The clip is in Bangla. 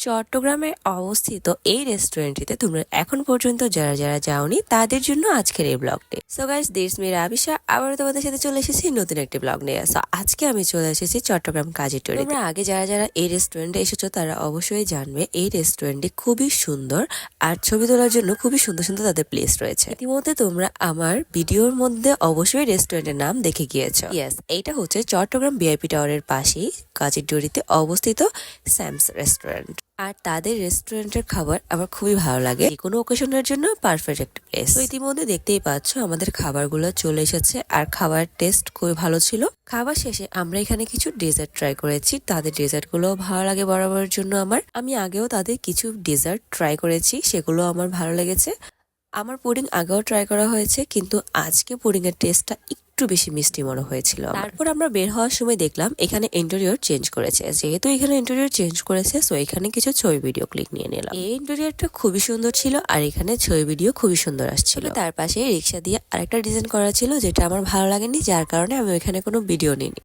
চট্টগ্রামে অবস্থিত এই রেস্টুরেন্টটিতে তোমরা এখন পর্যন্ত যারা যারা যাওনি তাদের জন্য আজকের এই ব্লগটি। সো গাইস, দিস মি রাবিশা, আবারও তোমাদের সাথে চলে এসেছি নতুন একটি ব্লগ নিয়ে। সো আজকে আমি চলে এসেছি চট্টগ্রাম কাজীটুলি। তোমরা আগে যারা যারা এই রেস্টুরেন্টে এসেছো তারা অবশ্যই জানবে এই রেস্টুরেন্টটি খুবই সুন্দর আর ছবি তোলার জন্য খুবই সুন্দর সুন্দর তাদের প্লেস রয়েছে। ইতিমধ্যে তোমরা আমার ভিডিওর মধ্যে অবশ্যই রেস্টুরেন্টের নাম দেখে গিয়েছো। ইয়েস, এইটা হচ্ছে চট্টগ্রাম ভিআইপি টাওয়ারের পাশেই কাজীটুলিতে অবস্থিত স্যামস রেস্টুরেন্ট। আর তাদের রেস্টুরেন্টের খাবার আমার খুবই ভালো লাগে, যে কোনো অকেশনের জন্য পারফেক্ট একটা প্লেস। তো ইতিমধ্যে দেখতেই পাচ্ছ আমাদের খাবারগুলো চলে এসেছে আর খাবার টেস্ট খুবই ভালো ছিল। খাবার শেষে আমরা এখানে কিছু ডেজার্ট ট্রাই করেছি, তাদের ডেজার্ট গুলো ভালো লাগে বরাবরের জন্য আমি আগেও তাদের কিছু ডেজার্ট ট্রাই করেছি, সেগুলো আমার ভালো লেগেছে। আমার পুডিং আগেও ট্রাই করা হয়েছে, কিন্তু আজকে পুডিং এর টেস্টটা একটু বেশি মিষ্টি মনে হয়েছিল। তারপর আমরা বের হওয়ার সময় দেখলাম এখানে ইন্টেরিয়র চেঞ্জ করেছে। যেহেতু এখানে ইন্টেরিয়র চেঞ্জ করেছে, সো এখানে কিছু ছবি ভিডিও ক্লিক নিয়ে নিলাম। এই ইন্টেরিয়রটা খুবই সুন্দর ছিল আর এখানে ছবি ভিডিও খুবই সুন্দর আসছিল। তার পাশে রিক্সা দিয়ে আরেকটা ডিজাইন করা ছিল, যেটা আমার ভালো লাগেনি, যার কারণে আমি এখানে কোনো ভিডিও নিইনি।